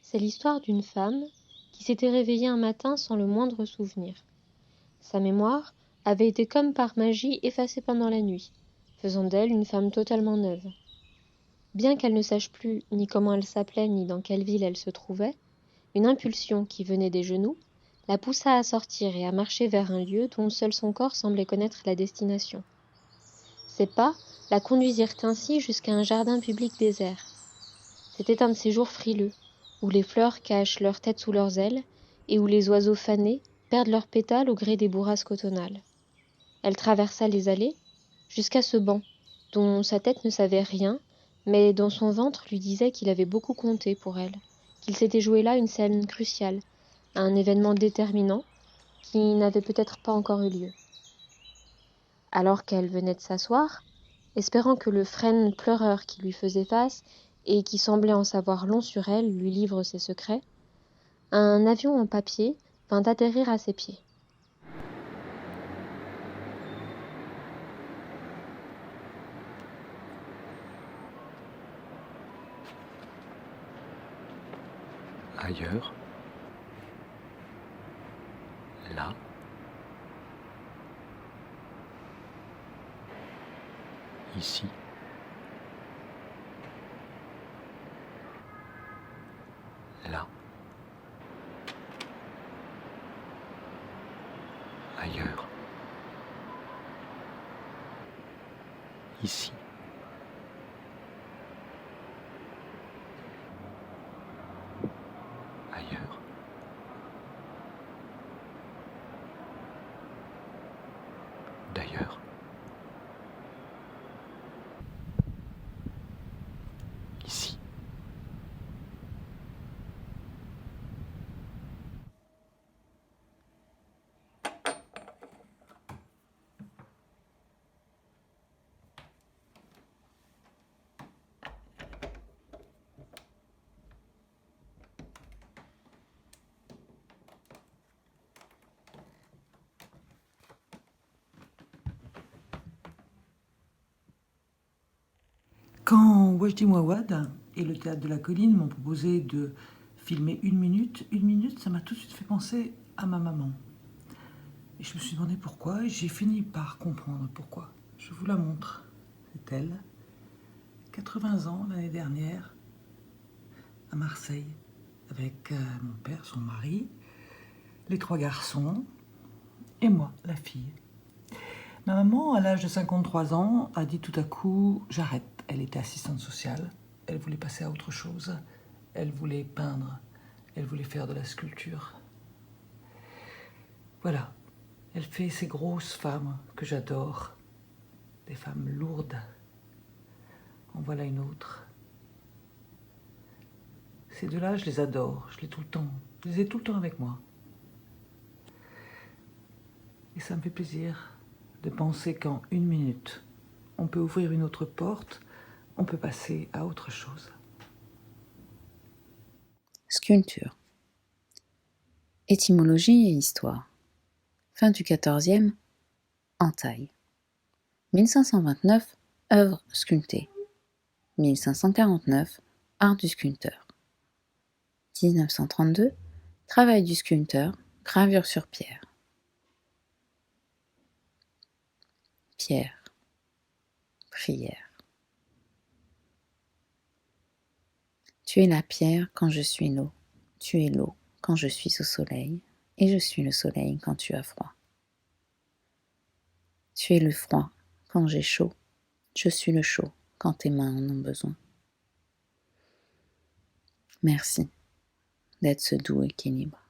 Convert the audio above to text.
C'est l'histoire d'une femme qui s'était réveillée un matin sans le moindre souvenir. Sa mémoire avait été comme par magie effacée pendant la nuit, faisant d'elle une femme totalement neuve. Bien qu'elle ne sache plus ni comment elle s'appelait ni dans quelle ville elle se trouvait, une impulsion qui venait des genoux la poussa à sortir et à marcher vers un lieu dont seul son corps semblait connaître la destination. Ses pas la conduisirent ainsi jusqu'à un jardin public désert. C'était un de ces jours frileux, où les fleurs cachent leur tête sous leurs ailes et où les oiseaux fanés perdent leurs pétales au gré des bourrasques automnales. Elle traversa les allées jusqu'à ce banc, dont sa tête ne savait rien, mais dont son ventre lui disait qu'il avait beaucoup compté pour elle, qu'il s'était joué là une scène cruciale, un événement déterminant qui n'avait peut-être pas encore eu lieu. Alors qu'elle venait de s'asseoir, espérant que le frêne pleureur qui lui faisait face et qui semblait en savoir long sur elle lui livre ses secrets, un avion en papier vint atterrir à ses pieds. Ailleurs, là, ici, là, ailleurs, ici, ailleurs, d'ailleurs, ici. Quand Wajdi Mouawad et le Théâtre de la Colline m'ont proposé de filmer une minute, ça m'a tout de suite fait penser à ma maman. Et je me suis demandé pourquoi, et j'ai fini par comprendre pourquoi. Je vous la montre. C'est elle, 80 ans l'année dernière, à Marseille, avec mon père, son mari, les 3 garçons, et moi, la fille. Ma maman, à l'âge de 53 ans, a dit tout à coup « j'arrête ». Elle était assistante sociale, elle voulait passer à autre chose, elle voulait peindre, elle voulait faire de la sculpture. Voilà, elle fait ces grosses femmes que j'adore, des femmes lourdes. En voilà une autre. Ces deux-là, je les adore, je les ai tout le temps avec moi. Et ça me fait plaisir de penser qu'en 1 minute, on peut ouvrir une autre porte, on peut passer à autre chose. Sculpture. Étymologie et histoire. Fin du XIVe, entaille. 1529, œuvre sculptée. 1549, art du sculpteur. 1932, travail du sculpteur, gravure sur pierre. Pierre. Prière. Tu es la pierre quand je suis l'eau, tu es l'eau quand je suis au soleil, et je suis le soleil quand tu as froid. Tu es le froid quand j'ai chaud, je suis le chaud quand tes mains en ont besoin. Merci d'être ce doux équilibre.